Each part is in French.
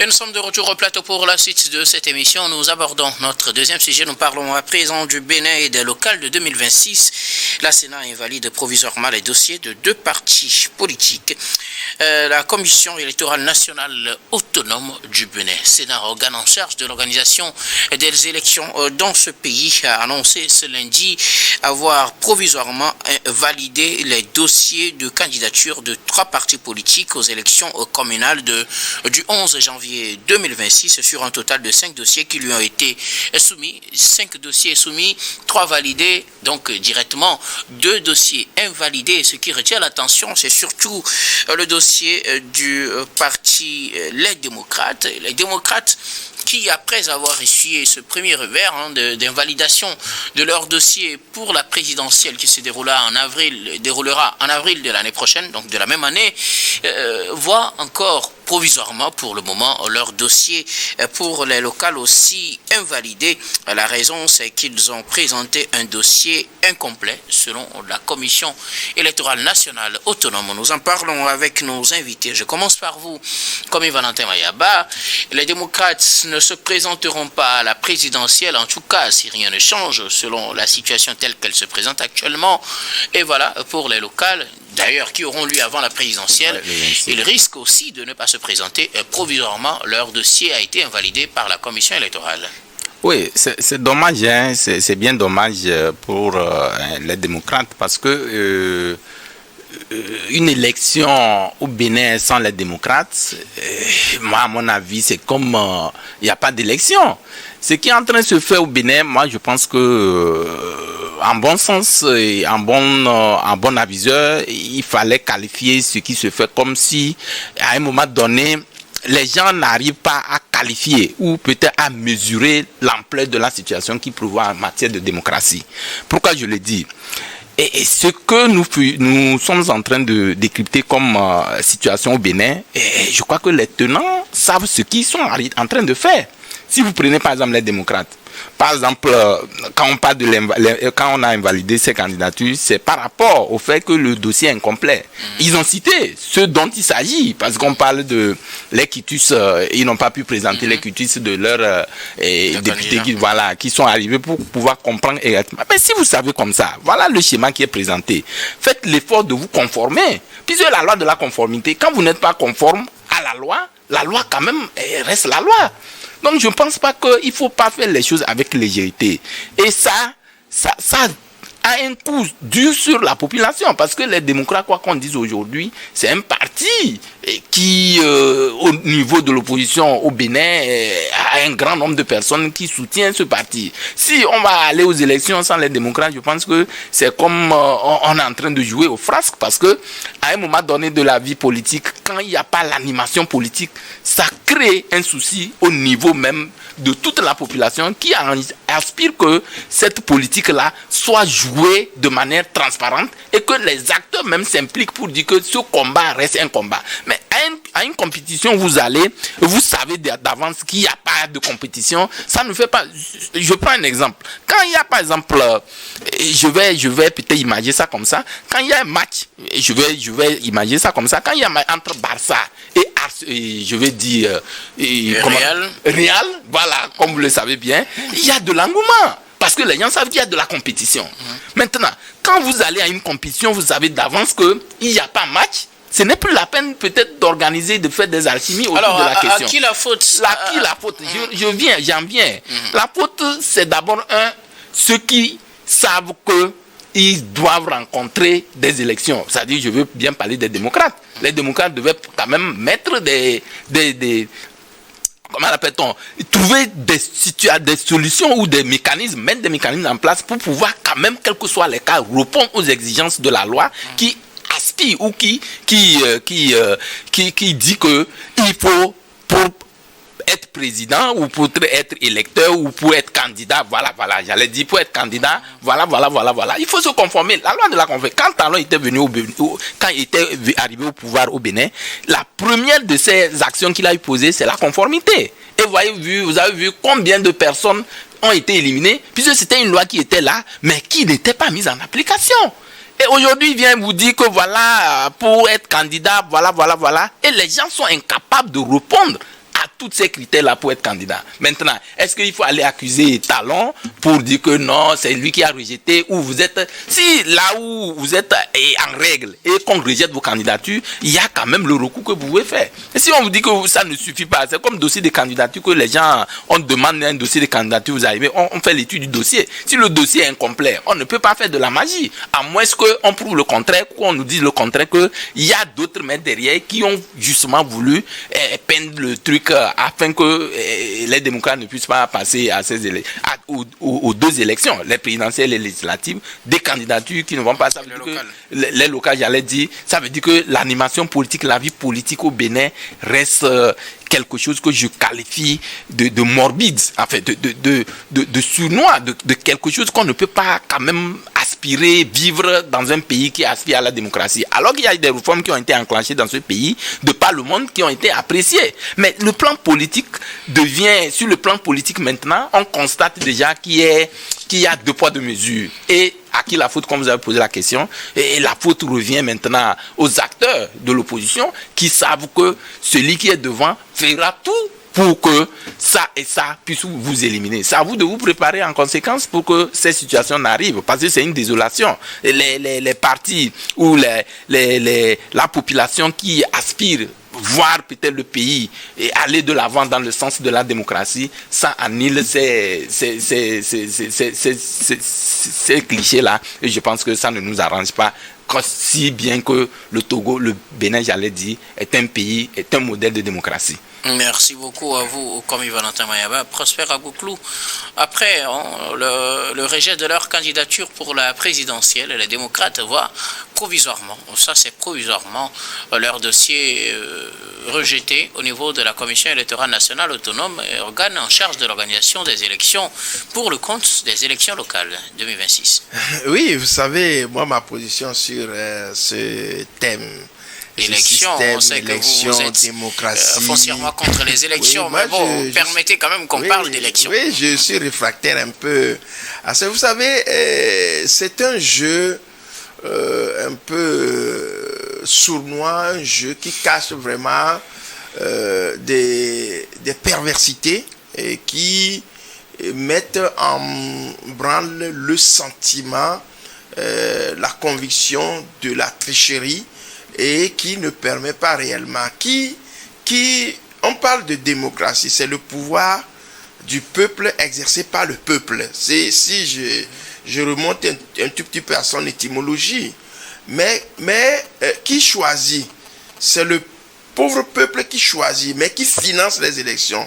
Et nous sommes de retour au plateau pour la suite de cette émission. Nous abordons notre deuxième sujet. Nous parlons à présent du Bénin et des locales de 2026. La Sénat invalide provisoirement les dossiers de deux partis politiques. La Commission électorale nationale autonome du Bénin, Sénat, organe en charge de l'organisation des élections dans ce pays, a annoncé ce lundi avoir provisoirement validé les dossiers de candidature de trois partis politiques aux élections communales du 11 janvier 2026 sur un total de 5 dossiers qui lui ont été soumis. 5 dossiers soumis, 3 validés, donc directement 2 dossiers invalidés. Ce qui retient l'attention, c'est surtout le dossier du parti Les Démocrates. Les Démocrates qui, après avoir essuyé ce premier revers d'invalidation de leur dossier pour la présidentielle qui se déroulera en avril de l'année prochaine, donc de la même année, voient encore provisoirement pour le moment leur dossier pour les locales aussi invalidé. La raison, c'est qu'ils ont présenté un dossier incomplet selon la Commission électorale nationale autonome. Nous en parlons avec nos invités. Je commence par vous, comme Valentin Mayaba. Les démocrates ne se présenteront pas à la présidentielle, en tout cas si rien ne change selon la situation telle qu'elle se présente actuellement. Et voilà, pour les locales, d'ailleurs, qui auront lieu avant la présidentielle, ils risquent aussi de ne pas se présenter provisoirement. Leur dossier a été invalidé par la commission électorale. Oui, c'est dommage, hein, c'est bien dommage pour les démocrates parce que une élection au Bénin sans les démocrates, moi, à mon avis, c'est comme il n'y a pas d'élection. Ce qui est en train de se faire au Bénin, moi, je pense que, en bon sens et en bon aviseur, il fallait qualifier ce qui se fait comme si, à un moment donné, les gens n'arrivent pas à qualifier ou peut-être à mesurer l'ampleur de la situation qui prévoit en matière de démocratie. Pourquoi je le dis ? Et ce que nous sommes en train de décrypter comme situation au Bénin, je crois que les tenants savent ce qu'ils sont en train de faire. Si vous prenez par exemple les démocrates, par exemple, quand on a invalidé ces candidatures, c'est par rapport au fait que le dossier est incomplet. Ils ont cité ce dont il s'agit, parce qu'on parle de les quitus, ils n'ont pas pu présenter les quitus de leurs députés qui sont arrivés pour pouvoir comprendre exactement. Mais si vous savez comme ça, voilà le schéma qui est présenté. Faites l'effort de vous conformer. Puisque la loi de la conformité, quand vous n'êtes pas conforme à la loi quand même reste la loi. Donc je ne pense pas qu'il ne faut pas faire les choses avec légèreté. Et ça a un coup dur sur la population. Parce que les démocrates, quoi qu'on dise aujourd'hui, c'est un parti qui, au niveau de l'opposition au Bénin, a un grand nombre de personnes qui soutiennent ce parti. Si on va aller aux élections sans les démocrates, je pense que c'est comme on est en train de jouer au frasque. Parce que à un moment donné de la vie politique, quand il n'y a pas l'animation politique, ça crée un souci au niveau même de toute la population qui aspire que cette politique-là soit jouée de manière transparente et que les acteurs même s'impliquent pour dire que ce combat reste un combat. Mais à une compétition, vous savez d'avance qu'il n'y a pas de compétition, ça ne fait pas... Je prends un exemple. Quand il y a par exemple, je vais peut-être imaginer ça comme ça, quand il y a un match, je vais imaginer ça comme ça, quand il y a un match entre Barça et je vais dire... Real, voilà, comme vous le savez bien, il y a de l'engouement. Parce que les gens savent qu'il y a de la compétition. Maintenant, quand vous allez à une compétition, vous savez d'avance qu'il n'y a pas match. Ce n'est plus la peine peut-être d'organiser, de faire des alchimies autour de la question. À qui la faute? La faute, j'en viens. La faute, c'est d'abord ceux qui savent qu'ils doivent rencontrer des élections. C'est-à-dire, je veux bien parler des démocrates. Les démocrates devaient quand même mettre comment l'appelle-t-on, trouver des solutions ou des mécanismes, mettre des mécanismes en place pour pouvoir quand même, quel que soit les cas, répondre aux exigences de la loi qui aspire ou qui dit que il faut pour être président ou pour être électeur ou pour être candidat, voilà, j'allais dire pour être candidat, voilà, il faut se conformer. La loi de la conformité, quand Talon était venu quand il était arrivé au pouvoir au Bénin, la première de ces actions qu'il a posées, c'est la conformité. Et vous avez vu combien de personnes ont été éliminées, puisque c'était une loi qui était là, mais qui n'était pas mise en application. Et aujourd'hui, il vient vous dire que voilà, pour être candidat, voilà. Et les gens sont incapables de répondre à tous ces critères-là pour être candidat. Maintenant, est-ce qu'il faut aller accuser Talon pour dire que non, c'est lui qui a rejeté, ou vous êtes... Si là où vous êtes en règle et qu'on rejette vos candidatures, il y a quand même le recours que vous pouvez faire. Et si on vous dit que ça ne suffit pas, c'est comme dossier de candidature que les gens, on demande un dossier de candidature, vous arrivez, on fait l'étude du dossier. Si le dossier est incomplet, on ne peut pas faire de la magie, à moins qu'on prouve le contraire, qu'on nous dise le contraire, qu'il y a d'autres mains derrière qui ont justement voulu peindre le truc afin que les démocrates ne puissent pas passer à aux deux élections, les présidentielles et les législatives, des candidatures qui ne vont pas... Ça veut dire que les locales, j'allais dire, ça veut dire que l'animation politique, la vie politique au Bénin reste quelque chose que je qualifie de morbide, en fait, de sournois, de quelque chose qu'on ne peut pas quand même aspirer, vivre dans un pays qui aspire à la démocratie. Alors qu'il y a des réformes qui ont été enclenchées dans ce pays, de par le monde, qui ont été appréciées. Mais le plan politique sur le plan politique maintenant, on constate déjà qu'il y a deux poids, deux mesures. Et à qui la faute, comme vous avez posé la question, et la faute revient maintenant aux acteurs de l'opposition qui savent que celui qui est devant fera tout pour que ça et ça puissent vous éliminer. C'est à vous de vous préparer en conséquence pour que ces situations n'arrivent, parce que c'est une désolation. Les partis ou la population qui aspire voir peut-être le pays et aller de l'avant dans le sens de la démocratie, ça annule ces clichés-là. Et je pense que ça ne nous arrange pas, si bien que le Togo, le Bénin, j'allais dire, est un modèle de démocratie. Merci beaucoup à vous, commis Valentin Mayaba. Prosper Agouklou, après le rejet de leur candidature pour la présidentielle, les démocrates voient provisoirement, ça c'est provisoirement, leur dossier rejeté au niveau de la Commission électorale nationale autonome, organe en charge de l'organisation des élections pour le compte des élections locales 2026. Oui, vous savez, moi ma position sur ce thème, élections, on sait que vous êtes foncièrement contre les élections, oui, mais bon, permettez quand même qu'on parle d'élections. Oui, je suis réfractaire un peu à ça. Vous savez, c'est un jeu un peu sournois, un jeu qui cache vraiment des perversités et qui mettent en branle le sentiment, la conviction de la tricherie, et qui ne permet pas réellement, on parle de démocratie, c'est le pouvoir du peuple exercé par le peuple. Si je remonte un tout petit peu à son étymologie, mais qui choisit? C'est le pauvre peuple qui choisit, mais qui finance les élections.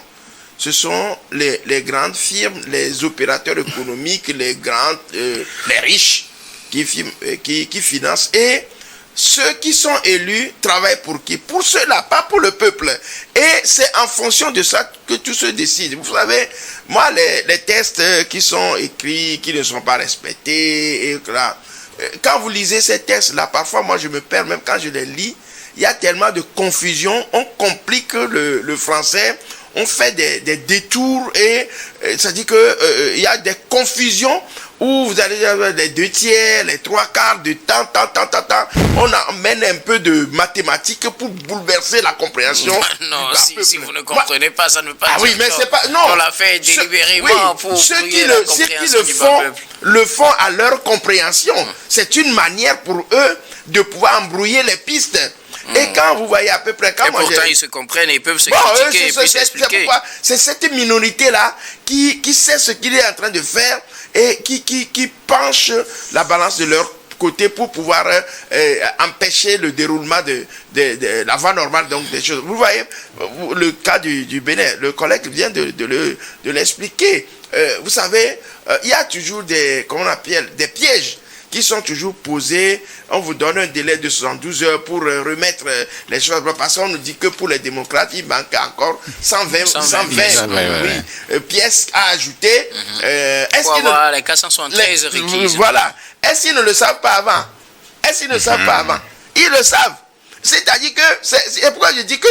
Ce sont les grandes firmes, les opérateurs économiques, les riches qui financent, et ceux qui sont élus travaillent pour qui? Pour ceux-là, pas pour le peuple. Et c'est en fonction de ça que tout se décide. Vous savez, moi, les tests qui sont écrits, qui ne sont pas respectés, et là, quand vous lisez ces tests-là, parfois, moi, je me perds, même quand je les lis, il y a tellement de confusion, on complique le français, on fait des détours, et ça dit que il y a des confusions où vous allez avoir les 2/3, les 3/4 de temps. On amène un peu de mathématiques pour bouleverser la compréhension. Non, si vous ne comprenez pas, ça ne veut pas dire oui, mais c'est pas... Non. On l'a fait délibérément pour ceux qui le font à leur compréhension. C'est une manière pour eux de pouvoir embrouiller les pistes. Et quand vous voyez à peu près... Et pourtant, ils se comprennent et ils peuvent se critiquer et puis s'expliquer. C'est cette minorité-là qui sait ce qu'il est en train de faire et qui penche la balance de leur côté pour pouvoir empêcher le déroulement de la voie normale, donc des choses. Vous voyez, le cas du Bénin, le collègue vient de l'expliquer. Vous savez, il y a toujours des pièges qui sont toujours posés. On vous donne un délai de 72 heures pour remettre les choses. Parce qu'on nous dit que pour les démocrates, il manque encore 120 pièces à ajouter. Pour avoir les 473 requises. Voilà. Est-ce qu'ils ne le savent pas avant? Ils le savent. C'est-à-dire que, c'est pourquoi je dis que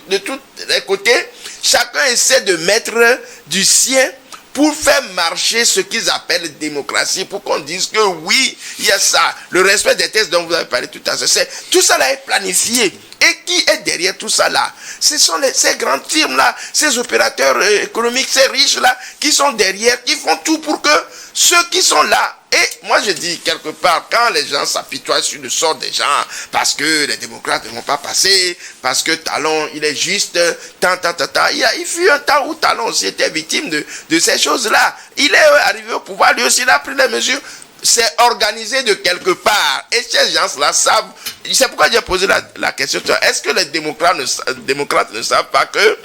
de tous les côtés, chacun essaie de mettre du sien pour faire marcher ce qu'ils appellent démocratie, pour qu'on dise que oui, il y a ça. Le respect des tests dont vous avez parlé tout à l'heure, tout ça là est planifié. Et qui est derrière tout ça là? Ce sont ces grandes firmes là, ces opérateurs économiques, ces riches là, qui sont derrière, qui font tout pour que ceux qui sont là. Et moi je dis quelque part, quand les gens s'apitoient sur le sort des gens, parce que les démocrates ne vont pas passer, parce que Talon il est juste, il fut un temps où Talon aussi était victime de ces choses là. Il est arrivé au pouvoir, lui aussi il a pris les mesures. C'est organisé de quelque part. Et ces gens-là savent. C'est pourquoi j'ai posé la question. Est-ce que les démocrates ne savent pas que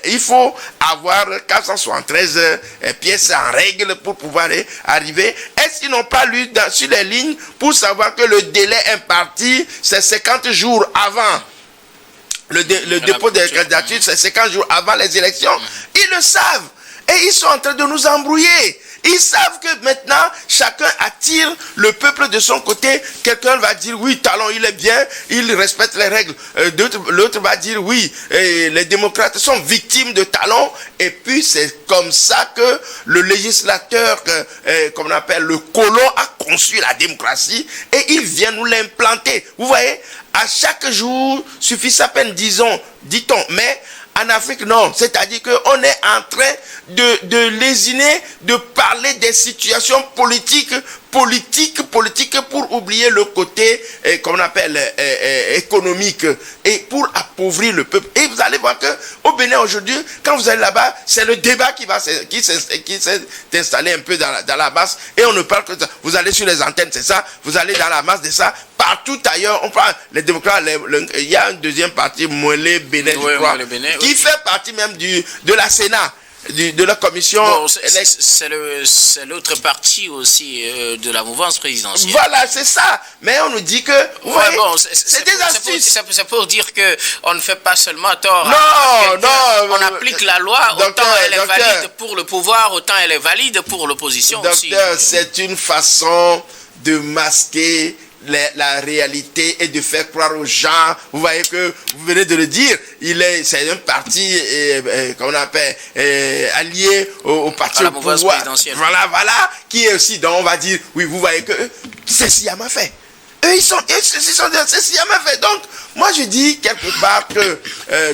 il faut avoir 473 pièces en règle pour pouvoir arriver? Est-ce qu'ils n'ont pas lu sur les lignes pour savoir que le délai imparti, c'est 50 jours avant le dépôt des candidatures, c'est 50 jours avant les élections? Ils le savent. Et ils sont en train de nous embrouiller. Ils savent que maintenant, chacun attire le peuple de son côté. Quelqu'un va dire, oui, Talon, il est bien, il respecte les règles. L'autre va dire, oui, les démocrates sont victimes de Talon. Et puis, c'est comme ça que le législateur, comme on appelle le colon, a conçu la démocratie. Et il vient nous l'implanter. Vous voyez, à chaque jour, suffit à peine, dit-on, mais en Afrique, non. C'est-à-dire qu'on est en train de lésiner, de parler des situations politiques pour oublier le côté, qu'on appelle économique, et pour appauvrir le peuple. Et vous allez voir que au Bénin aujourd'hui, quand vous allez là-bas, c'est le débat qui s'est installé un peu dans la masse, et on ne parle que de ça. Vous allez sur les antennes, c'est ça. Vous allez dans la masse de ça. Partout ailleurs, on parle, les démocrates, il y a un deuxième parti, Moëlé Bénin, je crois, qui fait partie même de la Sénat. De la commission. Bon, c'est l'autre partie aussi de la mouvance présidentielle. Voilà, c'est ça. Mais on nous dit que c'est des astuces. C'est pour dire que on ne fait pas seulement tort. Non. On applique la loi, autant elle est valide pour le pouvoir, autant elle est valide pour l'opposition aussi. Docteur, c'est une façon de masquer la réalité et de faire croire aux gens. Vous voyez que vous venez de le dire, c'est un parti qu'on appelle allié au parti au pouvoir. Voilà, qui est aussi donc on va dire oui, vous voyez que c'est sciemment fait. Eux, c'est sciemment fait. Donc, moi, je dis quelque part que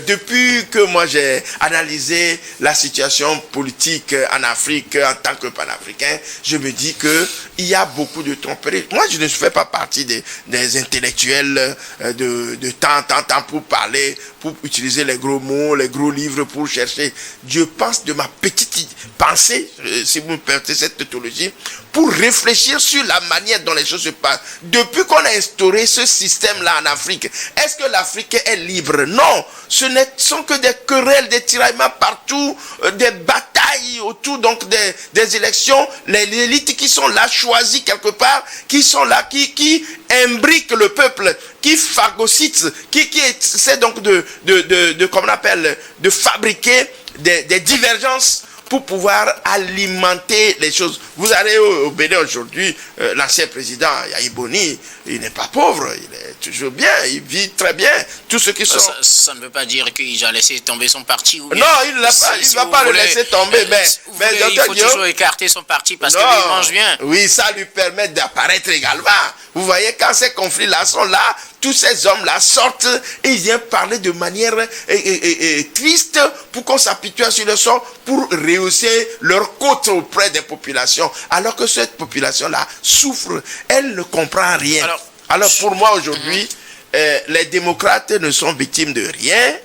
depuis que moi j'ai analysé la situation politique en Afrique en tant que panafricain, je me dis que il y a beaucoup de tromperies. Moi, je ne fais pas partie des intellectuels de temps pour parler, pour utiliser les gros mots, les gros livres pour chercher. Je pense de ma petite pensée, si vous me permettez cette tautologie, pour réfléchir sur la manière dont les choses se passent. Depuis qu'on a instauré ce système-là en Afrique, est-ce que l'Afrique est libre? Non, ce ne sont que des querelles, des tiraillements partout, des batailles autour donc des élections, les élites qui sont là, choisies quelque part, qui sont là, qui imbriquent le peuple, qui phagocytent, qui essaient donc comme on appelle, de fabriquer des divergences pour pouvoir alimenter les choses. Vous allez au Bénin aujourd'hui, l'ancien président Yahi Boni, il n'est pas pauvre, il est toujours bien, il vit très bien. Tous ceux qui sont... Ça ne veut pas dire qu'il a laissé tomber son parti. Ou bien, non, il ne va pas le laisser tomber, mais il faut toujours écarter son parti parce qu'il mange bien. Oui, ça lui permet d'apparaître également. Vous voyez, quand ces conflits-là sont là, tous ces hommes-là sortent et ils viennent parler de manière triste pour qu'on s'apitoie sur le sort, pour rehausser leur côte auprès des populations. Alors que cette population-là souffre, elle ne comprend rien. Alors pour moi aujourd'hui, les démocrates ne sont victimes de rien.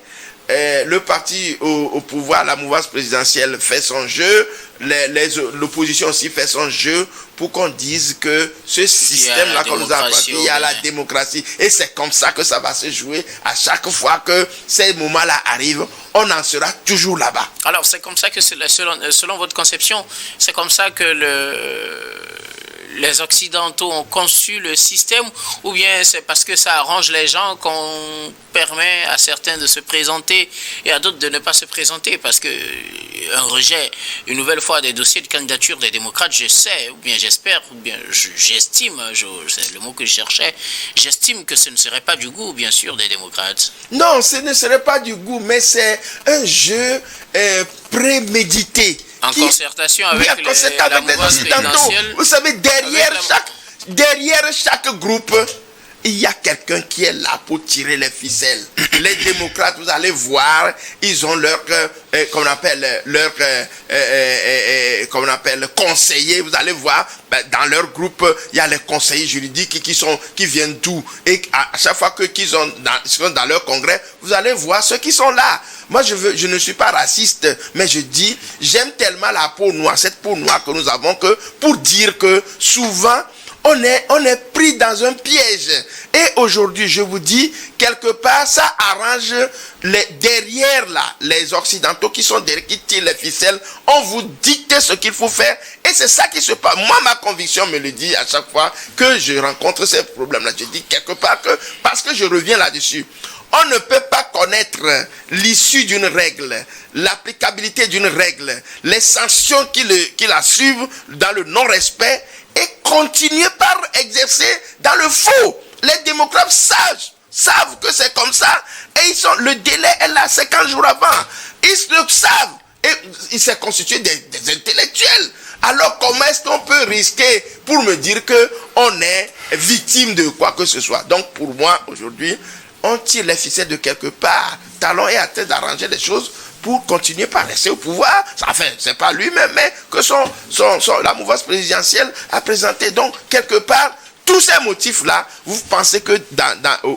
Le parti au pouvoir, la mouvance présidentielle fait son jeu, l'opposition aussi fait son jeu pour qu'on dise que ce système-là qu'on nous a apporté, il y a la démocratie. Et c'est comme ça que ça va se jouer à chaque fois que ces moments-là arrivent, on en sera toujours là-bas. Alors c'est comme ça que, selon votre conception, c'est comme ça que les Occidentaux ont conçu le système, ou bien c'est parce que ça arrange les gens qu'on permet à certains de se présenter et à d'autres de ne pas se présenter, parce que un rejet, une nouvelle fois, des dossiers de candidature des démocrates, je sais, ou bien j'espère, ou bien j'estime, c'est le mot que je cherchais, j'estime que ce ne serait pas du goût, bien sûr, des démocrates. Non, ce ne serait pas du goût, mais c'est un jeu prémédité. En concertation avec les Occidentaux. Vous savez, derrière chaque groupe, il y a quelqu'un qui est là pour tirer les ficelles. Les démocrates, vous allez voir, ils ont leur, comment on appelle, conseiller. Vous allez voir, dans leur groupe, il y a les conseillers juridiques qui viennent d'où. Et à chaque fois qu'ils sont dans leur congrès, vous allez voir ceux qui sont là. Moi, je ne suis pas raciste, mais je dis, j'aime tellement la peau noire, cette peau noire que nous avons, que pour dire que souvent, on est pris dans un piège. Et aujourd'hui, je vous dis, quelque part, ça arrange derrière là, les Occidentaux qui sont derrière, qui tirent les ficelles, on vous dicte ce qu'il faut faire. Et c'est ça qui se passe. Moi, ma conviction me le dit à chaque fois que je rencontre ces problèmes-là. Je dis quelque part que, parce que je reviens là-dessus, on ne peut pas connaître l'issue d'une règle, l'applicabilité d'une règle, les sanctions qui la suivent dans le non-respect et continuer par exercer dans le faux. Les démocrates savent que c'est comme ça et le délai est là 50 jours avant. Ils le savent et il s'est constitué des intellectuels. Alors comment est-ce qu'on peut risquer pour me dire qu'on est victime de quoi que ce soit? Donc pour moi aujourd'hui, on tire les ficelles de quelque part. Talon est à tête d'arranger les choses pour continuer par rester au pouvoir. Enfin, c'est pas lui-même, mais que la mouvance présidentielle a présenté. Donc, quelque part, tous ces motifs-là, vous pensez que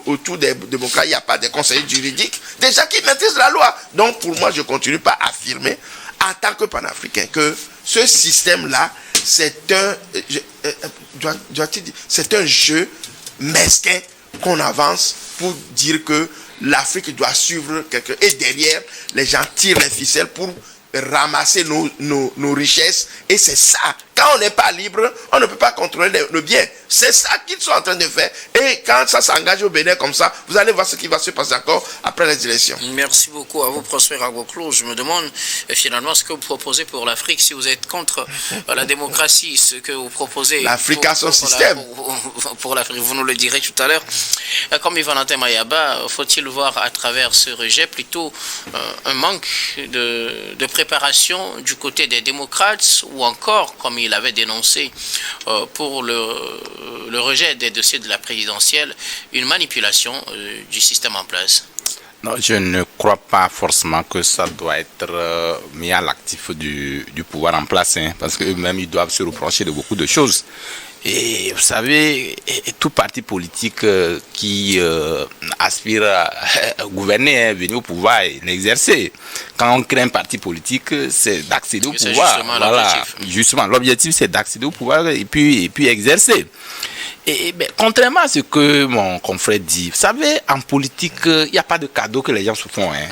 autour des démocrates, il n'y a pas de conseillers juridiques déjà qui maîtrisent la loi. Donc, pour moi, je continue pas à affirmer, en tant que panafricain, que ce système-là, c'est un jeu mesquin qu'on avance pour dire que l'Afrique doit suivre quelqu'un. Et derrière, les gens tirent les ficelles pour ramasser nos richesses. Et c'est ça. Quand on n'est pas libre, on ne peut pas contrôler le bien. C'est ça qu'ils sont en train de faire. Et quand ça s'engage au Bénin comme ça, vous allez voir ce qui va se passer encore après les élections. Merci beaucoup à vous, Prosper Agbo-Clos. Je me demande finalement ce que vous proposez pour l'Afrique. Si vous êtes contre la démocratie, ce que vous proposez... L'Afrique a son système. Pour l'Afrique, vous nous le direz tout à l'heure. Comme Valentin Mayaba, faut-il voir à travers ce rejet plutôt un manque de préparation du côté des démocrates ou encore, comme il avait dénoncé pour le rejet des dossiers de la présidentielle, une manipulation du système en place? Non, je ne crois pas forcément que ça doit être mis à l'actif du pouvoir en place, hein, parce qu'eux-mêmes, ils doivent se reprocher de beaucoup de choses. Et vous savez, tout parti politique qui aspire à gouverner, venir au pouvoir et l'exercer. Quand on crée un parti politique, c'est d'accéder au pouvoir. Voilà. Justement, l'objectif, c'est d'accéder au pouvoir et puis exercer. Et contrairement à ce que mon confrère dit, vous savez, en politique, il n'y a pas de cadeau que les gens se font. Hein.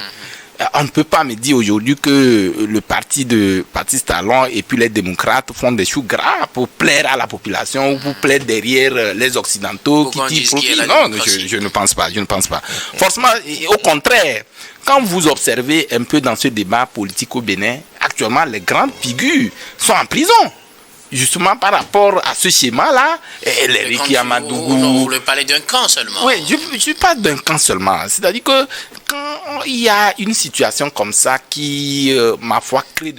On ne peut pas me dire aujourd'hui que le parti de Patrice Talon et puis les démocrates font des choux gras pour plaire à la population ou pour plaire derrière les Occidentaux qui profitent. Non, je ne pense pas. Forcément, au contraire, quand vous observez un peu dans ce débat politique au Bénin, actuellement, les grandes figures sont en prison. Justement par rapport à ce schéma-là, les Ricky Amadougou... Vous voulez parler d'un camp seulement? Oui, je parle d'un camp seulement. C'est-à-dire que quand il y a une situation comme ça qui, ma foi, crée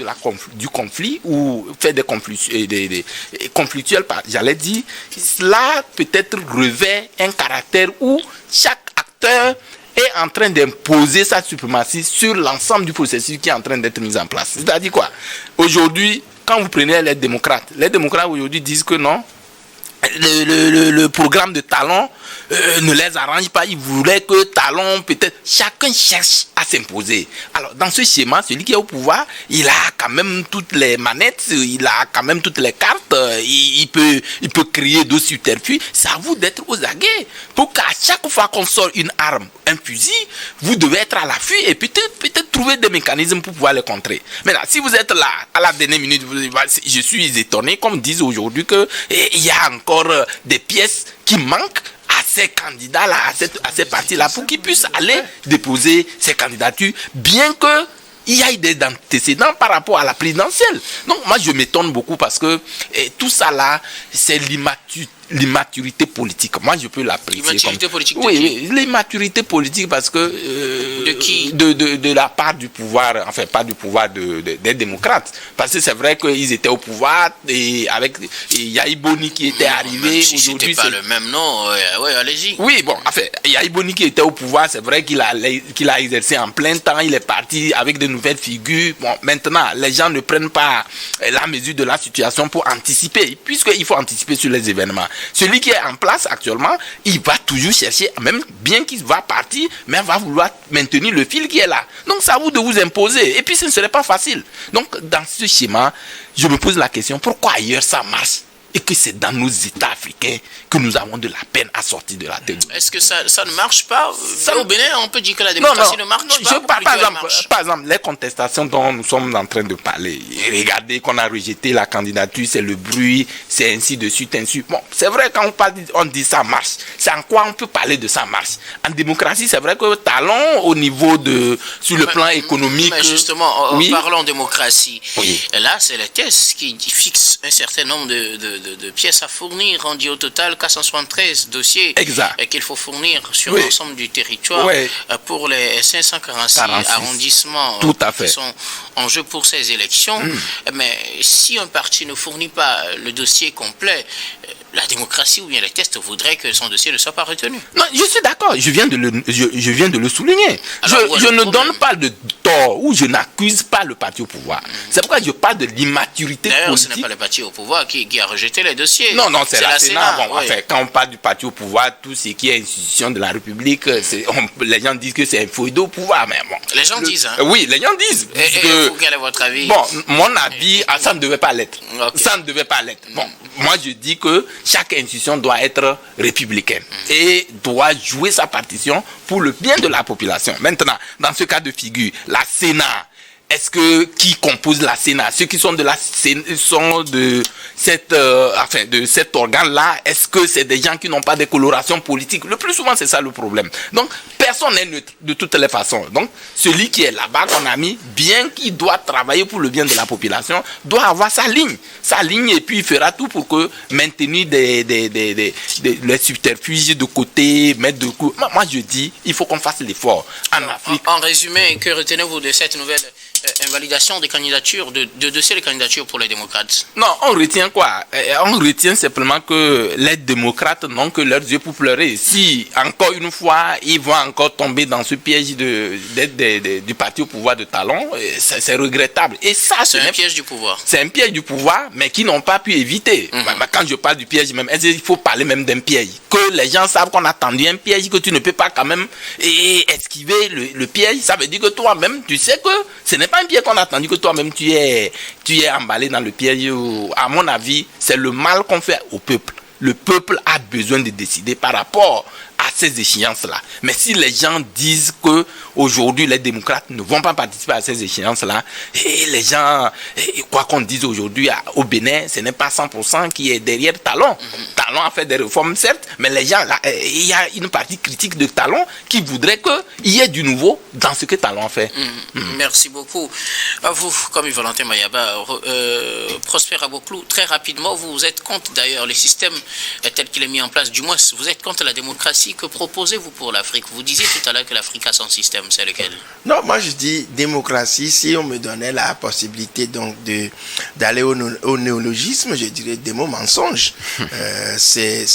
du conflit ou fait des conflictuels, j'allais dire, cela peut-être revêt un caractère où chaque acteur est en train d'imposer sa suprématie sur l'ensemble du processus qui est en train d'être mis en place. C'est-à-dire quoi? Aujourd'hui, quand vous prenez les démocrates aujourd'hui disent que non, le programme de Talon ne les arrange pas. Ils voulaient que Talon, peut-être, chacun cherche à s'imposer. Alors, dans ce schéma, celui qui est au pouvoir, il a quand même toutes les manettes, il a quand même toutes les cartes, il peut créer d'autres subterfuges. C'est à vous d'être aux aguets. Pour qu'à chaque fois qu'on sort une arme, un fusil, vous devez être à l'affût et peut-être trouver des mécanismes pour pouvoir les contrer. Maintenant, si vous êtes là, à la dernière minute, je suis étonné, comme disent aujourd'hui, qu'il y a encore des pièces qui manquent à ces candidats-là, à ces partis-là, pour qu'ils puissent aller déposer ces candidatures, bien qu'il y ait des antécédents par rapport à la présidentielle. Donc moi je m'étonne beaucoup parce que tout ça là, c'est l'immaturité politique. Moi, je peux l'apprécier. L'immaturité politique oui, l'immaturité politique parce que... de qui? De la part du pouvoir, enfin pas du pouvoir des démocrates. Parce que c'est vrai qu'ils étaient au pouvoir et avec Yahi Boni qui était arrivé. Même si c'était pas le même nom, ouais, allez-y. Oui, bon, enfin, Yahi Boni qui était au pouvoir, c'est vrai qu'il a exercé en plein temps, il est parti avec de nouvelles figures. Bon, maintenant, les gens ne prennent pas la mesure de la situation pour anticiper, puisqu'il faut anticiper sur les événements. Celui qui est en place actuellement, il va toujours chercher, même bien qu'il va partir, mais va vouloir maintenir le fil qui est là. Donc, c'est à vous de vous imposer. Et puis, ce ne serait pas facile. Donc, dans ce schéma, je me pose la question, pourquoi ailleurs ça marche et que c'est dans nos États africains que nous avons de la peine à sortir de la tête? Est-ce que ça ne marche pas? Au Bénin, on peut dire que la démocratie ne marche pas. Par exemple, les contestations dont nous sommes en train de parler. Regardez qu'on a rejeté la candidature, c'est le bruit, c'est ainsi de suite, ainsi. Bon, c'est vrai, quand on dit ça marche. C'est en quoi on peut parler de ça marche? En démocratie, c'est vrai que talons au niveau sur le plan économique. Mais justement, oui. Parlons démocratie. Oui. Et là, c'est les tests qui fixent un certain nombre de pièces à fournir. On dit au total 473 dossiers qu'il faut fournir sur l'ensemble du territoire pour les 546 arrondissements qui sont en jeu pour ces élections. Mais si un parti ne fournit pas le dossier complet, la démocratie ou bien les tests voudraient que son dossier ne soit pas retenu. Non, je suis d'accord, je viens de le souligner. Alors, je ne donne pas de tort ou je n'accuse pas le parti au pouvoir. C'est pourquoi je parle de l'immaturité politique. D'ailleurs, ce n'est pas le parti au pouvoir qui a rejeté les dossiers. Non, c'est la Sénat. Bon, enfin, quand on parle du parti au pouvoir, tout ce qui est institution de la République, les gens disent que c'est un feuilleton au pouvoir. Mais bon, les gens disent. Hein. Oui, les gens disent. Quel est votre avis? Bon, mon avis, ça ne devait pas l'être. Okay. Ça ne devait pas l'être. Bon, moi je dis que chaque institution doit être républicaine et doit jouer sa partition pour le bien de la population. Maintenant, dans ce cas de figure, la Sénat, est-ce que qui compose la Sénat, ceux qui sont de cet organe-là, est-ce que c'est des gens qui n'ont pas de coloration politique? Le plus souvent, c'est ça le problème. Donc, personne n'est neutre de toutes les façons. Donc, celui qui est là-bas, qu'on a mis, bien qu'il doit travailler pour le bien de la population, doit avoir sa ligne. Et puis il fera tout pour que maintenir les subterfuges de côté, mettre de coup. Moi, je dis, il faut qu'on fasse l'effort. En Afrique. En résumé, que retenez-vous de cette nouvelle invalidation des candidatures, de dossiers de candidature pour les démocrates? Non, on retient quoi? On retient simplement que les démocrates n'ont que leurs yeux pour pleurer. Si, encore une fois, ils vont encore tomber dans ce piège du parti au pouvoir de talon, c'est regrettable. Et ça, c'est un piège du pouvoir. C'est un piège du pouvoir, mais qu'ils n'ont pas pu éviter. Quand je parle du piège même, il faut parler même d'un piège. Que les gens savent qu'on a tendu un piège, que tu ne peux pas quand même esquiver le piège. Ça veut dire que toi-même, tu sais que ce n'est pas un piège qu'on a attendu, que toi-même tu es emballé dans le piège. À mon avis, c'est le mal qu'on fait au peuple. Le peuple a besoin de décider par rapport à ces échéances-là. Mais si les gens disent que aujourd'hui les démocrates ne vont pas participer à ces échéances-là, et les gens, quoi qu'on dise aujourd'hui au Bénin, ce n'est pas 100% qui est derrière Talon. Talon a fait des réformes, certes, mais les gens, là, il y a une partie critique de Talon qui voudrait qu'il y ait du nouveau dans ce que Talon fait. Merci beaucoup. À vous, comme Valentin Mayaba, Prosper Aboklou, très rapidement, vous êtes contre d'ailleurs les systèmes tels qu'il est mis en place, du moins, vous êtes contre la démocratie. Que proposez-vous pour l'Afrique? Vous disiez tout à l'heure que l'Afrique a son système, c'est lequel? Non, moi je dis démocratie. Si on me donnait la possibilité donc d'aller au néologisme, je dirais des mots mensonges. C'est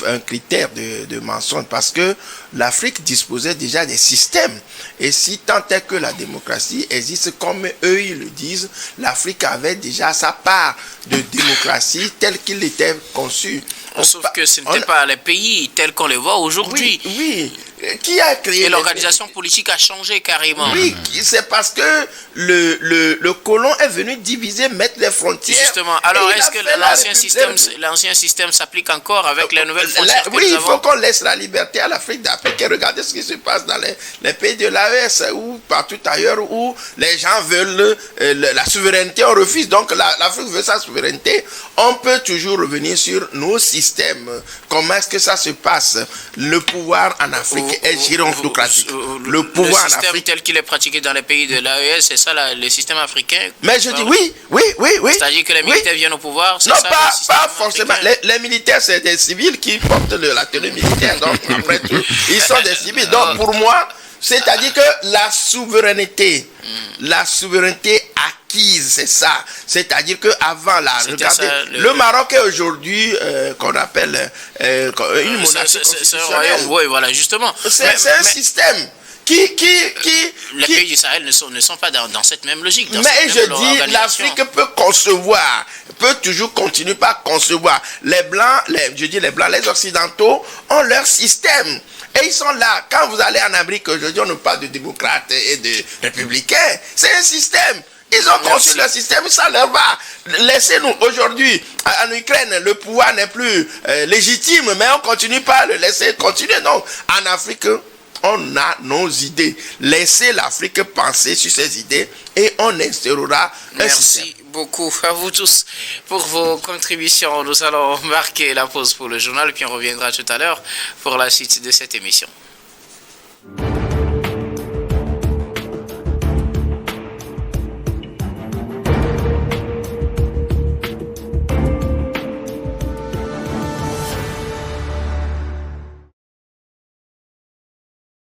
un critère de mensonge parce que l'Afrique disposait déjà des systèmes. Et si tant est que la démocratie existe comme eux ils le disent, l'Afrique avait déjà sa part de démocratie telle qu'il était conçu. Sauf que ce n'était pas les pays tels qu'on les voit aujourd'hui. Oui. Qui a créé... Et l'organisation politique a changé carrément. Oui, c'est parce que le colon est venu diviser, mettre les frontières. Justement. Alors, est-ce que l'ancien système s'applique encore avec les nouvelles frontières que nous avons? Oui, il faut qu'on laisse la liberté à l'Afrique d'Afrique. Et regardez ce qui se passe dans les pays de l'AES ou partout ailleurs où les gens veulent la souveraineté. On refuse. Donc, l'Afrique veut sa souveraineté. On peut toujours revenir sur nos systèmes. Comment est-ce que ça se passe? Le pouvoir en Afrique est gérontocratique. Le pouvoir en système Afrique tel qu'il est pratiqué dans les pays de l'AES, c'est ça le système africain. Mais je dis oui. C'est-à-dire que les militaires viennent au pouvoir, c'est Non, ça, pas forcément. Les militaires, c'est des civils qui portent la tenue militaire. Donc, après tout, ils sont des civils. Donc, pour moi, c'est-à-dire que la souveraineté acquise, c'est ça. C'est-à-dire qu'avant, regardez, le Maroc est aujourd'hui, qu'on appelle une monarchie constitutionnelle. Oui, voilà, justement. C'est un système qui les pays du Sahel ne sont pas dans cette même logique. Mais je dis, l'Afrique peut concevoir, peut toujours continuer par concevoir. Les Blancs, les Occidentaux ont leur système. Et ils sont là. Quand vous allez en Amérique aujourd'hui, on ne parle de démocrates et de républicains. C'est un système. Ils ont conçu leur système, ça leur va. Laissez-nous. Aujourd'hui, en Ukraine, le pouvoir n'est plus légitime, mais on continue pas à le laisser continuer. Non. En Afrique, on a nos idées. Laissez l'Afrique penser sur ses idées et on instaurera un système. Merci beaucoup à vous tous pour vos contributions. Nous allons marquer la pause pour le journal, puis on reviendra tout à l'heure pour la suite de cette émission.